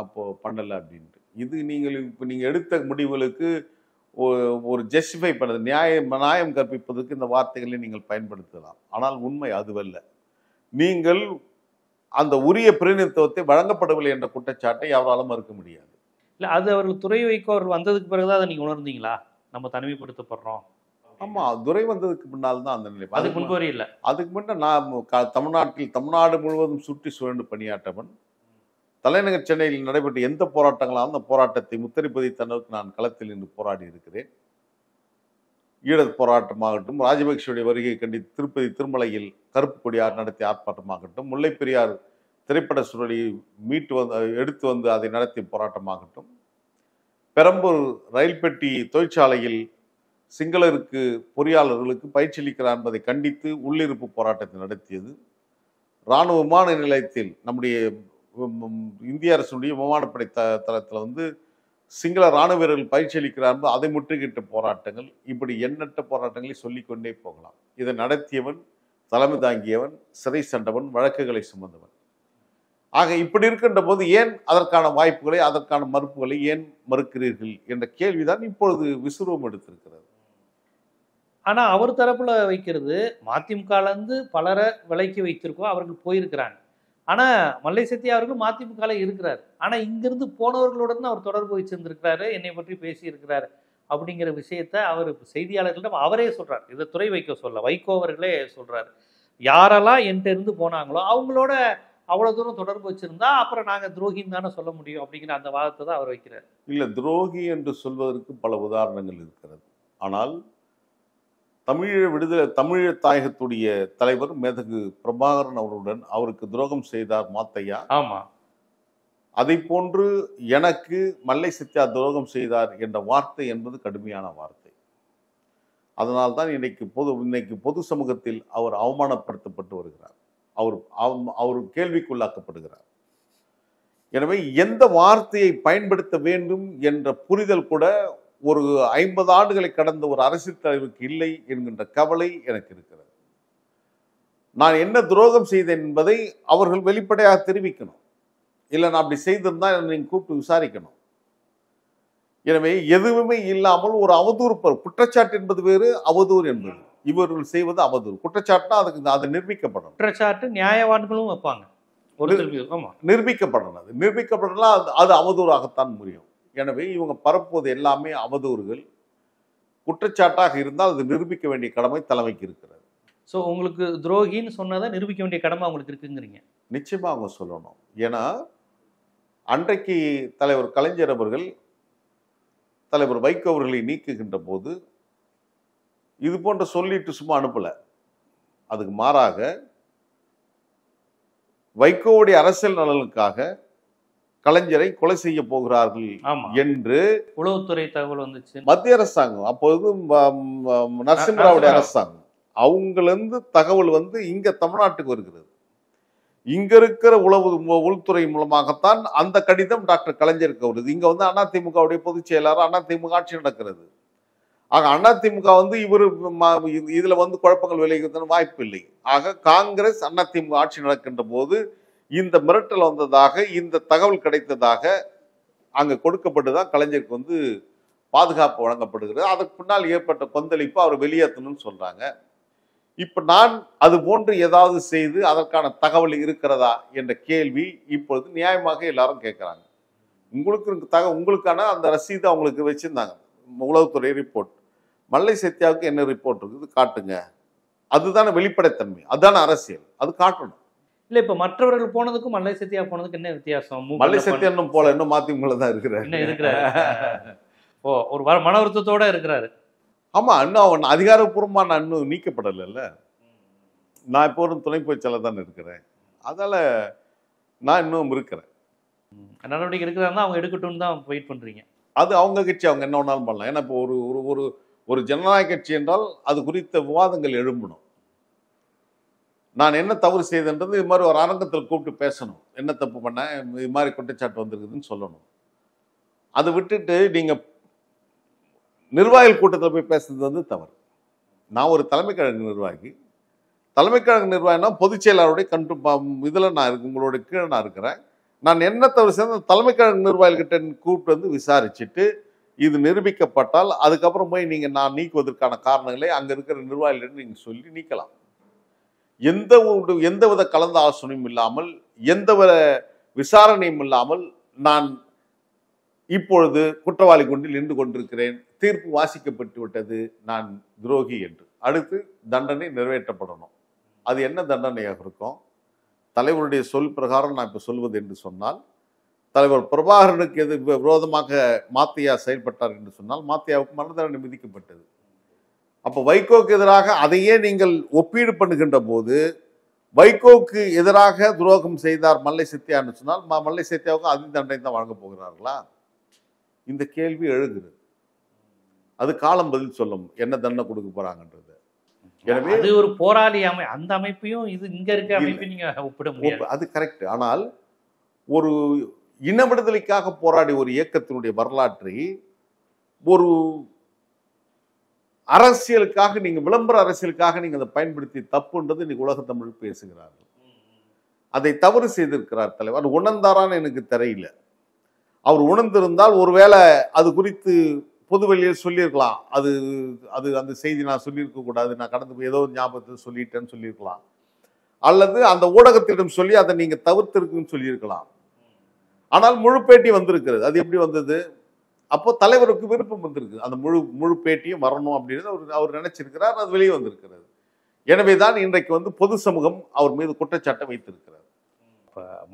அப்போ பண்ணலை அப்படின்ட்டு. இது நீங்கள் எடுத்த முடிவுகளுக்கு ஒரு ஜஸ்டிஃபை பண்ணது, நியாயம் கற்பிப்பதற்கு இந்த வார்த்தைகளை நீங்கள் பயன்படுத்தலாம். ஆனால் உண்மை அதுவல்ல. நீங்கள் அந்த உரிய பிரதிநிதித்துவத்தை வழங்கப்படவில்லை என்ற குற்றச்சாட்டை யாராலும் மறுக்க முடியாது. இல்லை, அது அவர்கள் துறை வைகோ அவர்கள் வந்ததுக்கு பிறகுதான் அதை நீங்கள் உணர்ந்தீங்களா? நம்ம தனிமைப்படுத்தப்படுறோம். ஆமா, துரை வந்ததுக்கு பின்னால் தான் அந்த நிலை. அதுக்கு முன்பு இல்லை. அதுக்கு முன்ன நான் தமிழ்நாடு முழுவதும் சுற்றி சுழண்டு பணியாற்றவன். தலைநகர் சென்னையில் நடைபெற்ற எந்த போராட்டங்களாலும் அந்த போராட்டத்தை முத்திரைப்பதி தன்னருக்கு நான் களத்தில் நின்று போராடி இருக்கிறேன். ஈழத் போராட்டமாகட்டும், ராஜபக்சேவுடைய வருகை கண்டித்து திருப்பதி திருமலையில் கருப்பு கொடியார் நடத்திய ஆர்ப்பாட்டமாகட்டும், முல்லை பெரியார் திரைப்பட சுருளை எடுத்து வந்து அதை நடத்திய போராட்டமாகட்டும், பெரம்பூர் ரயில் பெட்டி தொழிற்சாலையில் சிங்களருக்கு பொறியாளர்களுக்கு பயிற்சி அளிக்கிறார் என்பதை கண்டித்து உள்ளிருப்பு போராட்டத்தை நடத்தியது, இராணுவ விமான நிலையத்தில் நம்முடைய இந்திய அரசுடைய விமானப்படை தளத்தில் வந்து சிங்கள இராணுவ வீரர்கள் பயிற்சி அளிக்கிறார் என்பது அதை முற்றுகிட்ட போராட்டங்கள், இப்படி எண்ணற்ற போராட்டங்களை சொல்லிக்கொண்டே போகலாம். இதை நடத்தியவன், தலைமை தாங்கியவன், சிறை சென்றவன், வழக்குகளை சுமந்தவன். ஆக இப்படி இருக்கின்ற போது ஏன் அதற்கான வாய்ப்புகளை, அதற்கான மறுப்புகளை ஏன் மறுக்கிறீர்கள் என்ற கேள்விதான் இப்பொழுது விசுரூபம் எடுத்திருக்கிறது. ஆனா அவர் தரப்புல வைக்கிறது, மதிமுகலேருந்து பலரை விலைக்கு வைத்திருக்கோம், அவர்கள் போயிருக்கிறாங்க. ஆனா மல்லை சத்யா அவர்கள் மதிமுகல இருக்கிறார். ஆனா இங்கிருந்து போனவர்களுடன் அவர் தொடர்பு வச்சிருந்திருக்கிறாரு, என்னை பற்றி பேசி இருக்கிறாரு அப்படிங்கிற விஷயத்த அவர் செய்தியாளர்களிடம் அவரே சொல்றாரு. இதை துறை வைகோ சொல்ல, வைகோ அவர்களே சொல்றாரு. யாரெல்லாம் என்கிட்ட இருந்து போனாங்களோ அவங்களோட அவ்வளவு தூரம் தொடர்பு வச்சிருந்தா அப்புறம் நாங்க துரோகின்னு தானே சொல்ல முடியும் அப்படிங்கிற அந்த வாதத்தை தான் அவர் வைக்கிறார். இல்ல, துரோகி என்று சொல்வதற்கு பல உதாரணங்கள் இருக்கிறது. ஆனால் தமிழீழ தாயகத்துடைய தலைவர் மேதகு பிரபாகரன் அவருடன் அவருக்கு துரோகம் செய்தார் மாத்தையா. ஆமா, அதை போன்று எனக்கு மல்லை சத்யா துரோகம் செய்தார் என்ற வார்த்தை என்பது கடுமையான வார்த்தை. அதனால்தான் இன்னைக்கு பொது சமூகத்தில் அவர் அவமானப்படுத்தப்பட்டு வருகிறார். அவர் கேள்விக்குள்ளாக்கப்படுகிறார். எனவே எந்த வார்த்தையை பயன்படுத்த வேண்டும் என்ற புரிதல் கூட ஒரு 50 ஆண்டுகளை கடந்த ஒரு அரசியல் தலைவருக்கு இல்லை என்கின்ற கவலை எனக்கு இருக்கிறது. நான் என்ன துரோகம் செய்தேன் என்பதை அவர்கள் வெளிப்படையாக தெரிவிக்கணும். இல்லை, நான் அப்படி செய்திருந்தா நீங்க கூப்பிட்டு விசாரிக்கணும். எனவே எதுவுமே இல்லாமல் ஒரு அவதூறு, குற்றச்சாட்டு என்பது வேறு, அவதூறு என்பது. இவர்கள் செய்வது அவதூறு. குற்றச்சாட்டுனா அது நிரூபிக்கப்படணும். குற்றச்சாட்டு நியாயவான்களும் வைப்பாங்க, நிரூபிக்கப்படலாம். அது அவதூறாகத்தான் முடியும். எனவே இவங்க பரப்புவது எல்லாமே அவதூறுகள். குற்றச்சாட்டாக இருந்தால் அது நிரூபிக்க வேண்டிய கடமை தலைமைக்கு இருக்கிறது. ஸோ உங்களுக்கு துரோகின்னு சொன்னதை நிரூபிக்க வேண்டிய கடமை அவங்களுக்கு இருக்குங்கிறீங்க? நிச்சயமா அவங்க சொல்லணும். ஏன்னா அன்றைக்கு தலைவர் கலைஞர் அவர்கள் தலைவர் வைகோ அவர்களை நீக்குகின்ற போது இது போன்ற சொல்லிட்டு சும்மா அனுப்பல. அதுக்கு மாறாக வைகோவுடைய அரசியல் நலனுக்காக கலைஞரை கொலை செய்ய போகிறார்கள் ஆமா, என்று உளவுத்துறை தகவல் வந்துச்சு. மத்திய அரசாங்கம் அப்போது நரசிம்மராவுடைய அரசாங்கம் அவங்களிருந்து தகவல் வந்து இங்க தமிழ்நாட்டுக்கு வருகிறது. இங்க இருக்கிற உள்துறை மூலமாகத்தான் அந்த கடிதம் டாக்டர் கலைஞருக்கு வருது. இங்க வந்து அதிமுகவுடைய பொதுச் செயலாளர், அதிமுக ஆட்சி நடக்கிறது. ஆக அதிமுக வந்து இதுல வந்து குழப்பங்கள் விளைவிக்கிறதுன்னு வாய்ப்பு இல்லை. ஆக காங்கிரஸ் அதிமுக ஆட்சி நடக்கின்ற போது இந்த மிரட்டல் வந்ததாக, இந்த தகவல் கிடைத்ததாக அங்க கொடுக்கப்பட்டுதான் கலைஞருக்கு வந்து பாதுகாப்பு வழங்கப்படுகிறது. அதற்கு பின்னால் ஏற்பட்ட கொந்தளிப்பு அவர் வெளியேற்றணும்னு சொல்றாங்க. இப்ப நான் அது போன்று ஏதாவது செய்து அதற்கான தகவல் இருக்கிறதா என்ற கேள்வி இப்பொழுது நியாயமாக எல்லாரும் கேட்கிறாங்க. உங்களுக்கான அந்த ரசீது அவங்களுக்கு வச்சிருந்தாங்க, உளவுத்துறை ரிப்போர்ட். மல்லை சத்யாவுக்கு என்ன ரிப்போர்ட் இருக்குது காட்டுங்க. அதுதானே வெளிப்படைத்தன்மை, அதுதானே அரசியல், அது காட்டணும். இல்ல இப்ப மற்றவர்கள் போனதுக்கும் மல்லை சத்யா போனதுக்கு என்ன வித்தியாசம்? மல்லை சத்யா இன்னும் போல, இன்னும் மதிமுக தான் இருக்கிறாரு. என்ன இருக்கிறாரு? ஓ, ஒரு மன வருத்தத்தோட இருக்கிறாரு. ஆமா, இன்னும் அவன் அதிகாரப்பூர்வமா நான் இன்னும் நீக்கப்படல. நான் இப்போ ஒரு துணை பொதுச்செயலாளர் தான் இருக்கிறேன். அதனால நான் இன்னும் இருக்கிறேன். நடவடிக்கை இருக்கிறாருன்னா அவங்க எடுக்கட்டும்னு தான் வெயிட் பண்றீங்க. அது அவங்க கட்சி, அவங்க என்ன வேணாலும் பண்ணலாம். ஏன்னா இப்போ ஒரு ஜனநாயக கட்சி என்றால் அது குறித்த விவாதங்கள் எழும்பணும். நான் என்ன தவறு செய்தன்றது இது மாதிரி ஒரு அரங்கத்தில் கூப்பிட்டு பேசணும். என்ன தப்பு பண்ண, இது மாதிரி குற்றச்சாட்டு வந்திருக்குதுன்னு சொல்லணும். அதை விட்டுட்டு நீங்க நிர்வாகிகள் கூட்டத்தில் போய் பேசுறது வந்து தவறு. நான் ஒரு தலைமை கழக நிர்வாகி. தலைமை கழக நிர்வாகினா பொதுச் செயலாளருடைய இதில் நான் இருக்கு, உங்களோட கீழே நான் இருக்கிறேன். நான் என்ன தவறு செய்த தலைமை கழக நிர்வாகிகிட்ட கூப்பிட்டு வந்து விசாரிச்சுட்டு இது நிரூபிக்கப்பட்டால் அதுக்கப்புறம் போய் நீங்க நான் நீக்குவதற்கான காரணங்களை அங்க இருக்கிற நிர்வாகிகளிடம் நீங்க சொல்லி நீக்கலாம். எந்தவித கலந்த ஆலோசனையும் இல்லாமல், எந்தவித விசாரணையும் இல்லாமல் நான் இப்பொழுது குற்றவாளி கொண்டில் நின்று கொண்டிருக்கிறேன், தீர்ப்பு வாசிக்கப்பட்டு விட்டது, நான் துரோகி என்று. அடுத்து தண்டனை நிறைவேற்றப்படணும். அது என்ன தண்டனையாக இருக்கும்? தலைவருடைய சொல் பிரகாரம் நான் இப்ப சொல்வது என்று சொன்னால், தலைவர் பிரபாகரனுக்கு விரோதமாக மாத்தியா செயல்பட்டார் என்று சொன்னால் மாத்தியாவுக்கு மரண தண்டனை விதிக்கப்பட்டது. அப்ப வைகோக்கு எதிராக அதையே நீங்கள் ஒப்பீடு பண்ணுகின்ற போது, வைகோக்கு எதிராக துரோகம் செய்தார் மல்லை சத்யா என்று சொன்னால் மல்லை சத்யாவுக்கு அதி தண்டனை தான் வழங்க போகிறார்களா? இந்த கேள்வி எழுகிறது. அது காலம் பதில் சொல்லும், என்ன தண்டனை கொடுக்க போறாங்கன்றது. எனவே அது ஒரு போராளி அந்த அமைப்பையும் இது இங்க இருக்க அமைப்பையும் நீங்க ஒப்பிட முடியாது. அது கரெக்ட். ஆனால் ஒரு இன விடுதலைக்காக போராடி ஒரு இயக்கத்தினுடைய வரலாற்றை ஒரு அரசியலுக்காக, நீங்க விளம்பர அரசியலுக்காக நீங்க அதை பயன்படுத்தி தப்புன்றது இன்னைக்கு உலக தமிழ் பேசுகிறார்கள். அதை தவறு செய்திருக்கிறார் தலைவர். உணர்ந்தாரான்னு எனக்கு தெரியல. அவர் உணர்ந்திருந்தால் ஒருவேளை அது குறித்து பொதுவெளியில் சொல்லியிருக்கலாம். அது அது அந்த செய்தி நான் சொல்லியிருக்க கூடாது, நான் கடந்து போய் ஏதோ ஞாபகத்தை சொல்லிட்டேன்னு சொல்லியிருக்கலாம். அல்லது அந்த ஊடகத்திடம் சொல்லி அதை நீங்க தவிர்த்திருக்குன்னு சொல்லியிருக்கலாம். ஆனால் முழு பேட்டி வந்திருக்கிறது. அது எப்படி வந்தது? அப்போ தலைவருக்கு விருப்பம் வந்திருக்கு, அந்த முழு பேட்டியும் வரணும் அப்படின்னு அவர் நினைச்சிருக்கிறார். அது வெளியே வந்திருக்கிறது. எனவேதான் இன்றைக்கு வந்து பொது சமூகம் அவர் மீது குற்றச்சாட்டை வைத்திருக்கிறார்.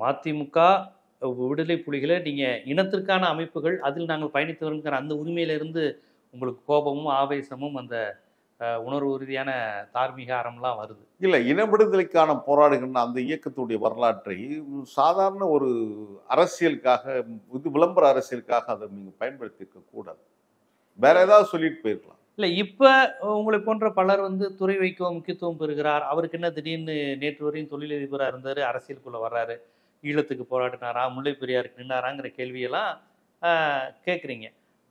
மதிமுக விடுதலை புலிகளை நீங்க இனத்திற்கான அமைப்புகள், அதில் நாங்கள் பயணித்து வருங்கிற அந்த உரிமையிலிருந்து உங்களுக்கு கோபமும் ஆவேசமும் அந்த உணர்வு ரீதியான தார்மீக அறம்லாம் வருது. இல்லை, இன விடுதலைக்கான போராடுகின்ற அந்த இயக்கத்துடைய வரலாற்றை சாதாரண ஒரு அரசியலுக்காக, விளம்பர அரசியலுக்காக அதை நீங்க பயன்படுத்தி இருக்க கூடாது. வேற ஏதாவது சொல்லிட்டு போயிருக்கலாம். இல்லை, இப்போ உங்களை போன்ற பலர் வந்து துறை வைக்க முக்கியத்துவம் பெறுகிறார். அவருக்கு என்ன திடீர்னு நேற்று வரையும் தொழிலதிபராக இருந்தார், அரசியலுக்குள்ள வர்றாரு, ஈழத்துக்கு போராடினாரா, முல்லை பெரியாருக்கு நின்னாராங்கிற கேள்வியெல்லாம் கேட்குறீங்க.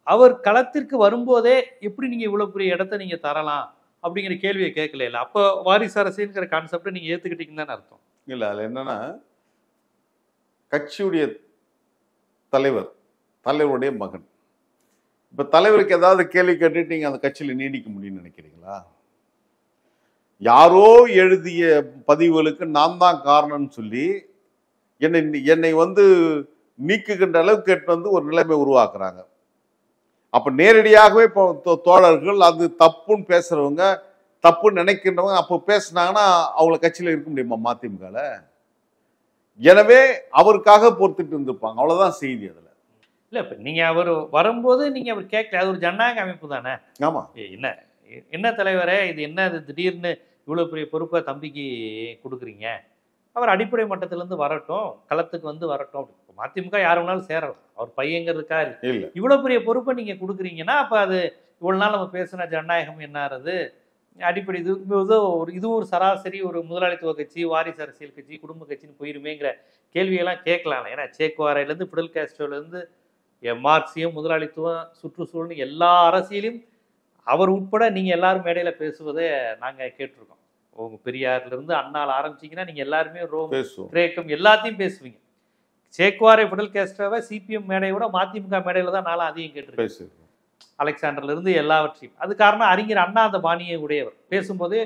அவர் களத்திற்கு வரும்போதே எப்படி நீங்க இவ்வளவு பெரிய இடத்த நீங்க தரலாம் அப்படிங்கிற கேள்வியை கேட்கல. இல்லை, அப்போ வாரிசு அரசியல்ங்கிற கான்செப்டை நீங்க ஏத்துக்கிட்டீங்கன்னு தானே அர்த்தம். இல்லை, அதுல என்னன்னா, கட்சியுடைய தலைவருடைய மகன். இப்ப தலைவருக்கு ஏதாவது கேள்வி கேட்டுட்டு நீங்க அந்த கட்சியில நீடிக்க முடியும்னு நினைக்கிறீங்களா? யாரோ எழுதிய பதிவுகளுக்கு நான் தான் காரணம்னு சொல்லி என்னை வந்து நீக்குகின்ற அளவுக்கு கேட்டு வந்து ஒரு நிலைமை உருவாக்குறாங்க. அப்ப நேரடியாகவே இப்போ தோழர்கள் அது தப்புன்னு பேசுறவங்க, தப்புன்னு நினைக்கின்றவங்க அப்போ பேசினாங்கன்னா அவங்கள கட்சியில இருக்க முடியுமா மதிமுகல? எனவே அவருக்காக பொறுத்துட்டு இருந்திருப்பாங்க. அவ்வளவுதான் செய்தி. அதுல இல்ல, இப்ப நீங்க அவர் வரும்போது நீங்க அவர் கேட்கல, அது ஒரு ஜனநாயக அமைப்பு தானே. ஆமா, என்ன தலைவரே இது என்ன, அது திடீர்னு இவ்வளவு பெரிய பொறுப்பை தம்பிக்கு கொடுக்குறீங்க, அவர் அடிப்படை மட்டத்திலேருந்து வரட்டும், களத்துக்கு வந்து வரட்டும். மதிமுக யார் வேணாலும் சேரலாம், அவர் பையங்கிறதுக்காக இல்ல. இவ்வளோ பெரிய பொறுப்பை நீங்கள் கொடுக்குறீங்கன்னா அப்போ அது இவ்வளோ நாள் நம்ம பேசின ஜனநாயகம் என்னாகிறது அடிப்படை இதுவும் ஒரு சராசரி ஒரு முதலாளித்துவ கட்சி, வாரிசு அரசியல் கட்சி, குடும்ப கட்சின்னு போயிருமேங்கிற கேள்வியெல்லாம் கேட்கலாம். ஏன்னா சேக்குவாரையிலேருந்து பிடல் காஸ்ட்ரோலேருந்து மார்க்சியம், முதலாளித்துவம், சுற்றுச்சூழல்னு எல்லா அரசியலையும் அவர் உட்பட நீங்கள் எல்லாரும் மேடையில் பேசுவதை நாங்கள் கேட்டிருக்கோம். உங்க பெரியார்லேருந்து அண்ணால் ஆரம்பிச்சிங்கன்னா நீங்கள் எல்லாருமே கிரேக்கம் எல்லாத்தையும் பேசுவீங்க. சேக்குவாரை, பிடல் காஸ்ட்ரோவை சிபிஎம் மேடையை விட மதிமுக மேடையில் தான் நானும் அதிகம் கேட்டிருக்கேன். அலெக்சாண்டர்லேருந்து எல்லாவற்றையும். அது காரணம் அறிஞர் அண்ணா அந்த பாணியை உடையவர். பேசும்போது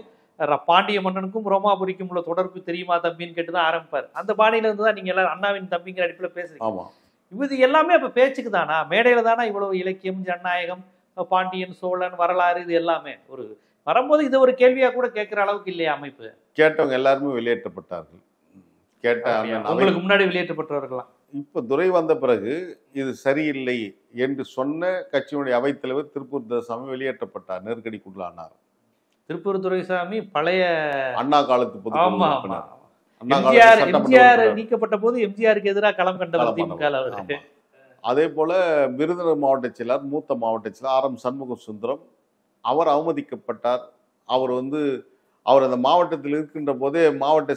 பாண்டிய மன்னனுக்கும் ரோமாபுரிக்கும் உள்ள தொடர்பு தெரியுமா தம்பின்னு கேட்டு தான் ஆரம்பிப்பார். அந்த பாணியிலேருந்து தான் நீங்கள் எல்லாரும் அண்ணாவின் தம்பிங்கிற அடிப்பில் பேசுறீங்க. இது எல்லாமே அப்போ பேச்சுக்கு தானா? மேடையில் தானா இவ்வளவு இலக்கியம், ஜனநாயகம், பாண்டியன், சோழன், வரலாறு இது எல்லாமே ஒரு வரும்போது இது ஒரு கேள்வியாக கூட கேட்குற அளவுக்கு இல்லையா அமைப்பு? கேட்டவங்க எல்லாருமே வெளியேற்றப்பட்டார்கள். உங்களுக்கு முன்னாடி வெளியேற்றப்பட்டவர்களாம். இப்போ துரை வந்த பிறகு இது சரியில்லை என்று சொன்ன கட்சியினுடைய அவைத்தலைவர் திருப்பூர் துரைசாமி வெளியேற்றப்பட்டார், நெருக்கடிக்குள்ளானார். திருப்பூர் துரைசாமி பழைய அண்ணா காலத்து எம்ஜிஆர் நீக்கப்பட்ட போது எம்ஜிஆருக்கு எதிராக களம் கண்டவர் திமுக. அதே போல விருதுநகர் மாவட்ட செயலர், மூத்த மாவட்ட செயலர் ஆர்.எம். சண்முக சுந்தரம், அவர் அவமதிக்கப்பட்டார். அவர் அந்த மாவட்டத்தில் இருக்கின்ற போதே மாவட்ட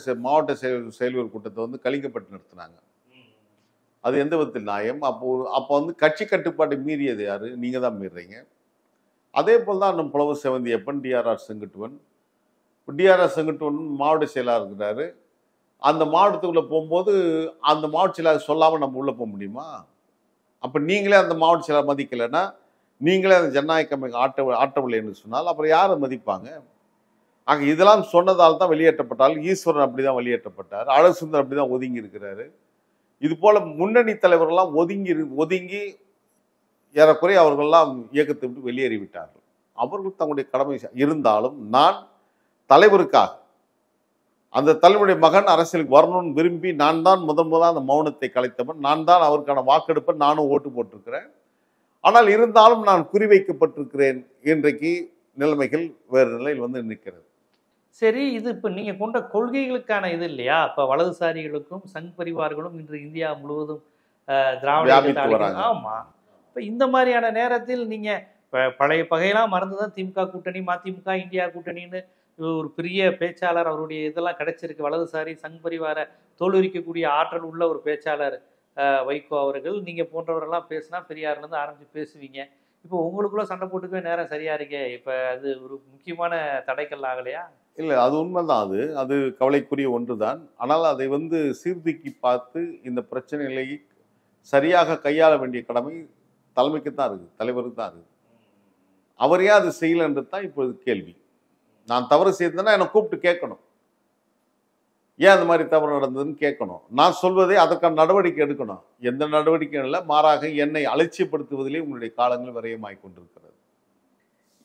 செயல்வர் கூட்டத்தை கலிங்கப்பட்டு நிறுத்தினாங்க. அது எந்த விதத்தில் நியாயம்? அப்போ கட்சி கட்டுப்பாட்டை மீறியது யாரு? நீங்க தான் மீறுறீங்க. அதே போல் தான் நம்ம புலவர் செவந்தியப்பன், டிஆர்ஆர் செங்குட்டுவன் மாவட்ட செயலாளர் இருக்கிறாரு. அந்த மாவட்டத்துக்குள்ள போகும்போது அந்த மாவட்ட செயலாளர் சொல்லாமல் நம்ம உள்ள போக முடியுமா? அப்போ நீங்களே அந்த மாவட்ட செயலாளர் மதிக்கலைன்னா, நீங்களே அந்த ஜனநாயக கமிட்டி ஆட்டவில்லை என்று சொன்னால் அப்புறம் யாரை மதிப்பாங்க? ஆக இதெல்லாம் சொன்னதால் தான் வெளியேற்றப்பட்டால். ஈஸ்வரன் அப்படிதான் வெளியேற்றப்பட்டார். அழகுசுந்தர் அப்படிதான் ஒதுங்கி இருக்கிறாரு. இது போல முன்னணி தலைவர்கள்லாம் ஒதுங்கி ஏறக்குறைய அவர்கள்லாம் இயக்கத்தை விட்டு வெளியேறிவிட்டார்கள். அவர்கள் தங்களுடைய கடமை இருந்தாலும் நான் தலைவருக்காக அந்த தலைவருடைய மகன் அரசியலுக்கு வரணும்னு விரும்பி நான் தான் முதலாக அந்த மௌனத்தை கலைத்தவன். நான் தான் அவருக்கான வாக்கெடுப்பேன். நானும் ஓட்டு போட்டிருக்கிறேன். ஆனால் இருந்தாலும் நான் குறிவைக்கப்பட்டிருக்கிறேன். இன்றைக்கு நிலைமைகள் வேறு நிலையில் நிற்கிறது. சரி, இது இப்போ நீங்கள் கொண்ட கொள்கைகளுக்கான இது இல்லையா? இப்போ வலதுசாரிகளுக்கும் சங் பரிவார்களும் இன்று இந்தியா முழுவதும் திராவிட ஆமாம். இப்போ இந்த மாதிரியான நேரத்தில் நீங்கள் பழைய பகையெல்லாம் மறந்து தான் திமுக கூட்டணி, மதிமுக, இந்தியா கூட்டணின்னு ஒரு பெரிய பேச்சாளர், அவருடைய இதெல்லாம் கிடைச்சிருக்கு. வலதுசாரி சங் பரிவார தோலுரிக்கக்கூடிய ஆற்றல் உள்ள ஒரு பேச்சாளர் வைகோ அவர்கள். நீங்கள் போன்றவரெல்லாம் பேசினா பெரியார்லேருந்து ஆரம்பித்து பேசுவீங்க. இப்போ உங்களுக்குள்ள சண்டை போட்டுக்கவே நேரம் சரியா இருக்கே. இப்போ அது ஒரு முக்கியமான தடைக்கல் ஆகலையா? இல்லை, அது உண்மைதான். அது கவலைக்குரிய ஒன்று தான். ஆனால் அதை சீர்தூக்கி பார்த்து இந்த பிரச்சனைகளை சரியாக கையாள வேண்டிய கடமை தலைமைக்கு தான் இருக்குது, தலைவருக்கு தான் இருக்குது. அவர் ஏன் அது செய்யலைன்றது தான் இப்போது கேள்வி. நான் தவறு செய்தேன்னா என்னை கூப்பிட்டு கேட்கணும், ஏன் அந்த மாதிரி தவறு நடந்ததுன்னு கேட்கணும். நான் சொல்வதை அதற்கான நடவடிக்கை எடுக்கணும். எந்த நடவடிக்கையும் இல்லை, மாறாக என்னை அலட்சியப்படுத்துவதிலே உங்களுடைய காலங்கள் விரயமாய் கொண்டிருக்கிறது.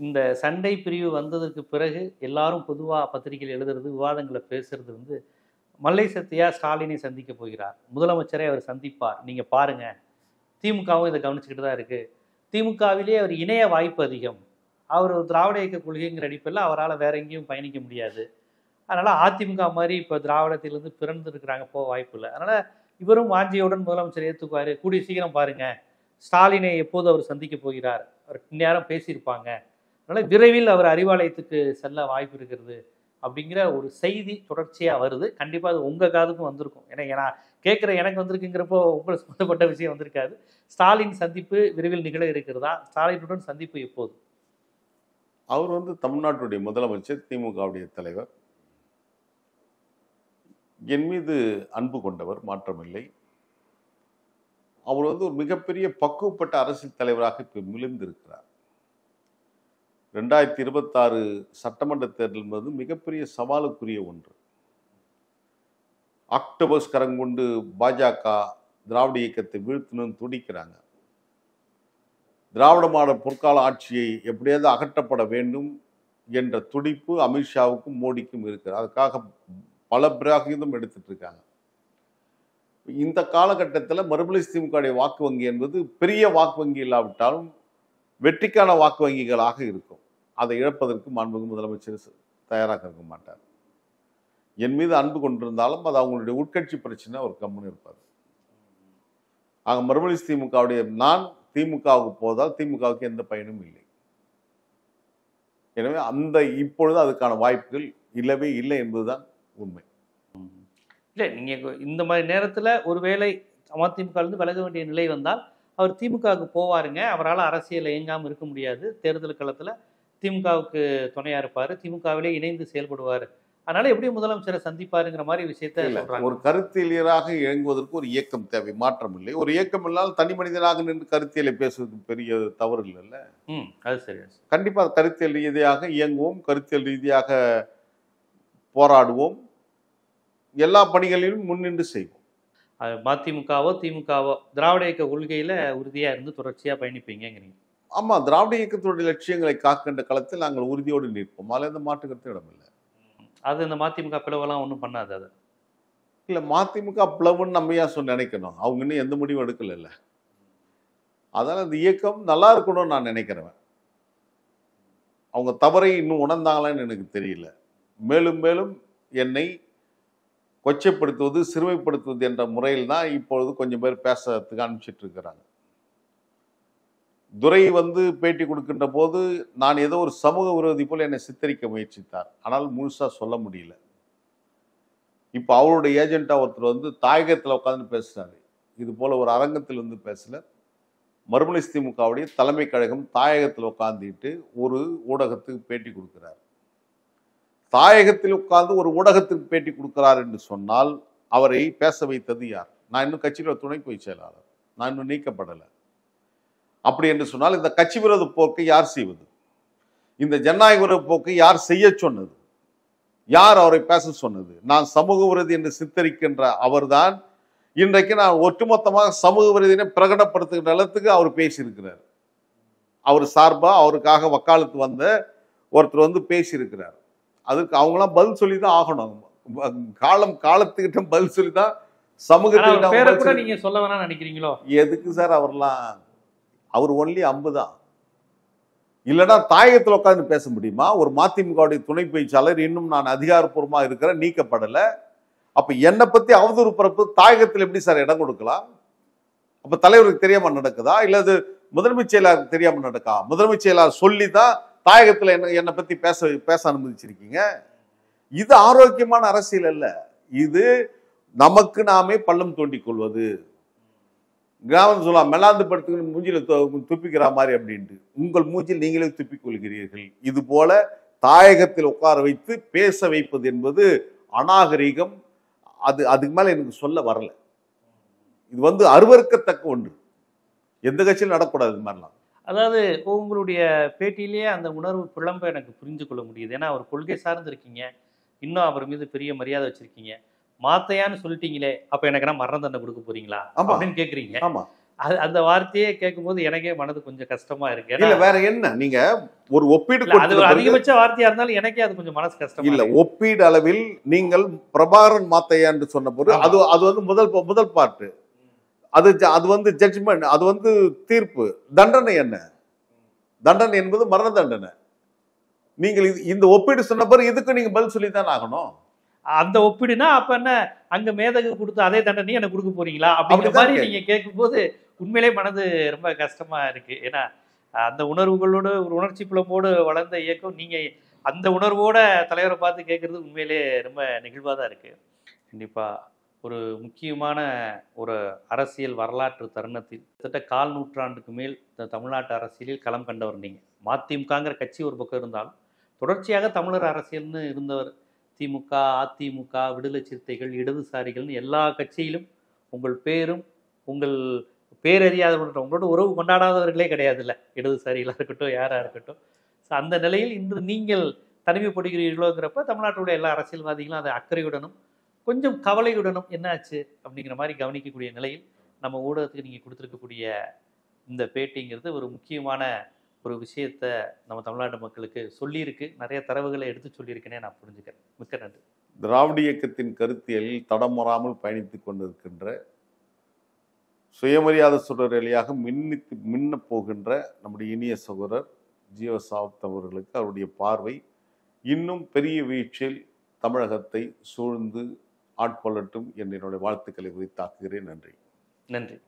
இந்த சண்டை பிரிவு வந்ததற்கு பிறகு எல்லாரும் பொதுவாக பத்திரிகையில் எழுதுறது, விவாதங்களை பேசுறது மல்லை சத்யா ஸ்டாலினை சந்திக்க போகிறார், முதலமைச்சரை அவர் சந்திப்பார். நீங்கள் பாருங்கள், திமுகவும் இதை கவனிச்சுக்கிட்டு தான் இருக்குது. திமுகவிலே அவர் இணைய வாய்ப்பு அதிகம். அவர் திராவிட இயக்க கொள்கைங்கிற அடிப்பில் அவரால் வேற எங்கேயும் பயணிக்க முடியாது. அதனால் அதிமுக மாதிரி இப்போ திராவிடத்திலிருந்து பிறந்திருக்கிறாங்க, போக வாய்ப்பு இல்லை. அதனால் இவரும் வாஞ்சியுடன் முதலமைச்சர் ஏற்றுக்குவார். கூடிய சீக்கிரம் பாருங்கள், ஸ்டாலினை எப்போது அவர் சந்திக்க போகிறார், அவர் நேரம் பேசியிருப்பாங்க. அதனால் விரைவில் அவர் அறிவாலயத்துக்கு செல்ல வாய்ப்பு இருக்கிறது அப்படிங்கிற ஒரு செய்தி தொடர்ச்சியாக வருது. கண்டிப்பாக அது உங்கள் காதுக்கும் வந்திருக்கும். ஏன்னா நான் கேட்குற எனக்கு வந்திருக்குங்கிறப்போ உங்களுக்கு சம்மந்தப்பட்ட விஷயம் வந்திருக்காது. ஸ்டாலின் சந்திப்பு விரைவில் நிகழ இருக்கிறதா? ஸ்டாலினுடன் சந்திப்பு எப்போது? அவர் தமிழ்நாட்டுடைய முதலமைச்சர், திமுகவுடைய தலைவர். என் மீது அன்பு கொண்டவர், மாற்றமில்லை. அவர் ஒரு மிகப்பெரிய பக்குவப்பட்ட அரசியல் தலைவராக இப்போ மிளிர்ந்திருக்கிறார். 2026 சட்டமன்ற தேர்தல் என்பது மிகப்பெரிய சவாலுக்குரிய ஒன்று. ஆக்டோபஸ் கரங்கொண்டு பாஜக திராவிட இயக்கத்தை வீழ்த்தணும்னு துடிக்கிறாங்க. திராவிட மாடல் பொற்கால ஆட்சியை எப்படியாவது அகற்றப்பட வேண்டும் என்ற துடிப்பு அமித்ஷாவுக்கும் மோடிக்கும் இருக்கிறது. அதுக்காக பல பிராகிதம் எடுத்துட்டு இருக்காங்க. இந்த காலகட்டத்தில் மறுமலர்ச்சி திமுக வாக்கு வங்கி என்பது பெரிய வாக்கு வங்கி இல்லாவிட்டாலும் வெற்றிக்கான வாக்கு வங்கிகளாக இருக்கும். அதை இழப்பதற்கு மாண்புமிகு முதலமைச்சர் தயாராக இருக்க மாட்டார். என் மீது அன்பு கொண்டிருந்தாலும் அது அவங்களுடைய உட்கட்சி பிரச்சனை, அவர் கம்முன்னு இருப்பார். ஆக மறுமலர்ச்சி திமுகவுடைய நான் திமுகவுக்கு போவதால் திமுகவுக்கு எந்த பயனும் இல்லை. எனவே இப்பொழுது அதுக்கான வாய்ப்புகள் இல்லவே இல்லை என்பதுதான் உண்மை. இல்லை, நீங்கள் இந்த மாதிரி நேரத்தில் ஒருவேளை அதிமுகலேருந்து விலக வேண்டிய நிலை வந்தால் அவர் திமுகவுக்கு போவாருங்க. அவரால் அரசியல் இயங்காமல் இருக்க முடியாது. தேர்தல் களத்தில் திமுகவுக்கு துணையாக இருப்பார், திமுகவிலே இணைந்து செயல்படுவார். அதனால எப்படி முதலமைச்சரை சந்திப்பாருங்கிற மாதிரி விஷயத்த சொல்றாங்க. ஒரு கருத்தியலாக இயங்குவதற்கு ஒரு இயக்கம் தேவை, மாற்றம் இல்லை. ஒரு இயக்கம் இல்லாமல் தனி மனிதனாக நின்று கருத்தியலை பேசுவது பெரிய தவறு இல்லைல்ல. அது சரி. கண்டிப்பாக கருத்தியல் ரீதியாக இயங்குவோம், கருத்தியல் ரீதியாக போராடுவோம், எல்லா பணிகளிலும் முன்னின்று செய்வோம். மதிமுகவோ திமுகவோ திராவிட இயக்க கொள்கையில உறுதியா இருந்து தொடர்ச்சியா பயணிப்பீங்கிறீங்க. ஆமா, திராவிட இயக்கத்துடைய லட்சியங்களை காக்கின்ற களத்தில் நாங்கள் உறுதியோடு நிற்போம். அதில் எந்த மாற்று கருத்து இடமில்லை. அது இந்த மதிமுக பிளவெல்லாம் ஒன்றும் பண்ணாது. அது இல்லை, மதிமுக பிளவுன்னு நம்ம ஏன் நினைக்கணும்? அவங்க இன்னும் எந்த முடிவும் எடுக்கல. அதனால இந்த இயக்கம் நல்லா இருக்கணும்னு நான் நினைக்கிறேன். அவங்க தவறை இன்னும் உணர்ந்தாங்களான்னு எனக்கு தெரியல. மேலும் மேலும் என்னை கொச்சைப்படுத்துவது, சிறுமைப்படுத்துவது என்ற முறையில் தான் இப்பொழுது கொஞ்சம் பேர் பேசுறதுக்கு அனுப்பிச்சிட்டு இருக்கிறாங்க. துரை பேட்டி கொடுக்கின்ற போது நான் ஏதோ ஒரு சமூக விரோதி போல என்னை சித்தரிக்க முயற்சித்தார். ஆனால் முழுசா சொல்ல முடியல. இப்போ அவருடைய ஏஜென்ட்டா ஒருத்தர் தாயகத்தில் உட்காந்து பேசுறாரு. இது போல ஒரு அரங்கத்தில் பேசல. மறுமலர்ச்சி திமுகவுடைய தலைமை கழகம் தாயகத்தில் உட்கார்ந்துட்டு ஒரு ஊடகத்துக்கு பேட்டி கொடுக்கிறார். தாயகத்தில் உட்கார்ந்து ஒரு ஊடகத்துக்கு பேட்டி கொடுக்கிறார் என்று சொன்னால் அவரை பேச வைத்தது யார்? நான் இன்னும் கட்சியில் துணை பொதுச் செயலாளர், நான் இன்னும் நீக்கப்படலை. அப்படி என்று சொன்னால் இந்த கட்சி விரோத போக்கை யார் செய்வது? இந்த ஜனநாயக விரோத போக்கை யார் செய்ய சொன்னது? யார் அவரை பேச சொன்னது? நான் சமூக விரோதி என்று சித்தரிக்கின்ற அவர்தான் இன்றைக்கு நான் ஒட்டுமொத்தமாக சமூக விரோதியை பிரகடனப்படுத்துகின்ற அளவுக்கு அவர் பேசியிருக்கிறார். அவர் சார்பா அவருக்காக வக்காலத்து வந்த ஒருத்தர் பேசியிருக்கிறார். அதுக்கு அவங்களாம் பதில் சொல்லி தான் ஆகணும். காலத்துக்கிட்ட பதில் சொல்லி தான் சமூகத்துக்கிட்ட. நீங்க சொல்ல வேணாம் நினைக்கிறீங்களோ? எதுக்கு சார் அவர்லாம்? அவர் ஒன்லி அம்பு தான். இல்லைன்னா தாயகத்தில் உட்காந்து பேச முடியுமா? ஒரு மதிமுகவுடைய துணை பேச்சாளர் இன்னும் நான் அதிகாரப்பூர்வமாக இருக்கிறேன், நீக்கப்படலை. அப்ப என்னை பத்தி அவதூறு பரப்பு தாயகத்தில் எப்படி சார் இடம் கொடுக்கலாம்? அப்ப தலைவருக்கு தெரியாம நடக்குதா? இல்ல அது முதன்மைச் செயலாளருக்கு தெரியாம நடக்கா? முதன்மைச் செயலாளர் சொல்லி தான் தாயகத்துல என்னை பத்தி பேச அனுமதிச்சிருக்கீங்க. இது ஆரோக்கியமான அரசியல் அல்ல. இது நமக்கு நாமே பள்ளம் தோண்டிக் கொள்வது. கிராமம் சொல்லலாம், மெல்லாந்து படுத்துக்கணும் மூஞ்சில துப்பிக்கிற மாதிரி அப்படின்ட்டு உங்கள் மூஞ்சில் நீங்களே துப்பிக் கொள்கிறீர்கள். இது போல தாயகத்தில் உட்கார வைத்து பேச வைப்பது என்பது அநாகரிகம். அதுக்கு மேல எனக்கு சொல்ல வரல. இது அருவருக்கத்தக்க ஒன்று. எந்த கட்சியில் நடக்கூடாது இது மாதிரிலாம். அதாவது உங்களுடைய பேட்டியிலேயே அந்த உணர்வு புலம்ப எனக்கு புரிஞ்சு கொள்ள முடியுது. ஏன்னா அவர் கொள்கை சார்ந்து இருக்கீங்க, இன்னும் அவர் மீது பெரிய மரியாதை வச்சிருக்கீங்க. மாத்தையான்னு சொல்லிட்டீங்களே, அப்ப எனக்கு மரண தண்டனை கொடுக்க போறீங்களா அப்படின்னு கேக்குறீங்க. ஆமா, அந்த வார்த்தையே கேட்கும்போது எனக்கே மனது கொஞ்சம் கஷ்டமா இருக்கு. இல்ல வேற என்ன, நீங்க ஒரு ஒப்பீடு, அது அதிகபட்ச வார்த்தையா இருந்தாலும் எனக்கே அது கொஞ்சம் மனசு கஷ்டம் இல்ல. ஒப்பீடு அளவில் நீங்கள் பிரபாகரன் மாத்தையா என்று சொன்ன போது அது முதல் பாட்டு. அது ஜட்ஜ்மெண்ட், அது தீர்ப்பு. தண்டனை என்ன? தண்டனை என்பது மரண தண்டனை. நீங்கள் இந்த ஒப்பீடு சொன்ன பிறகு இதுக்கு நீங்க பதில் சொல்லித்தான் ஆகணும். அந்த ஒப்பீடுனா அப்ப என்ன, அங்க மேதகு கொடுத்து அதே தண்டனையும் எனக்கு கொடுக்க போறீங்களா அப்படிங்கிற மாதிரி நீங்க கேட்கும்போது உண்மையிலே மனது ரொம்ப கஷ்டமா இருக்கு. ஏன்னா அந்த உணர்வுகளோடு ஒரு உணர்ச்சி புலமோடு வளர்ந்த இயக்கம், நீங்க அந்த உணர்வோட தலைவரை பார்த்து கேட்கறது உண்மையிலே ரொம்ப நெகிழ்வா தான் இருக்கு. கண்டிப்பா ஒரு முக்கியமான ஒரு அரசியல் வரலாற்று தருணத்தில் கிட்டத்தட்ட 1/4 நூற்றாண்டுக்கு மேல் தமிழ்நாட்டு அரசியலில் களம் கண்டவர் நீங்க. மதிமுகங்கிற கட்சி ஒரு பக்கம் இருந்தாலும் தொடர்ச்சியாக தமிழர் அரசியல்னு இருந்தவர். திமுக, அதிமுக, விடுதலை சிறுத்தைகள், இடதுசாரிகள்னு எல்லா கட்சியிலும் உங்கள் பேரும், உங்கள் பேரறியாதவர்கள், உங்களோட உறவு கொண்டாடாதவர்களே கிடையாது இல்லை, இடதுசாரிகளாக இருக்கட்டும் யாராக இருக்கட்டும். ஸோ அந்த நிலையில் இன்று நீங்கள் தனிமைப்படுகிறீர்களோங்கிறப்ப தமிழ்நாட்டுடைய எல்லா அரசியல்வாதிகளும் அதை அக்கறையுடனும் கொஞ்சம் கவலையுடனும் என்னாச்சு அப்படிங்கிற மாதிரி கவனிக்கக்கூடிய நிலையில் நம்ம ஊடகத்துக்கு நீங்கள் கொடுத்துருக்கக்கூடிய இந்த பேட்டிங்கிறது ஒரு முக்கியமான ஒரு விஷயத்தை நம்ம தமிழ்நாட்டு மக்களுக்கு சொல்லியிருக்கு. நிறைய தரவுகளை எடுத்து சொல்லியிருக்கேனே நான் புரிஞ்சுக்கிறேன். மிக்க நன்றி. திராவிட இயக்கத்தின் கருத்தியலில் தடமறாமல் பயணித்துக் கொண்டிருக்கின்ற, சுயமரியாதை சுடர் வழியாக மின்ன போகின்ற நம்முடைய இனிய சகோதரர் ஜீவசாப்த் அவர்களுக்கு அவருடைய பார்வை இன்னும் பெரிய வீழ்ச்சியில் தமிழகத்தை சூழ்ந்து ஆட்கொள்ளட்டும் என்று என்னுடைய வாழ்த்துக்களை உரித்தாக்குகிறேன். நன்றி. நன்றி.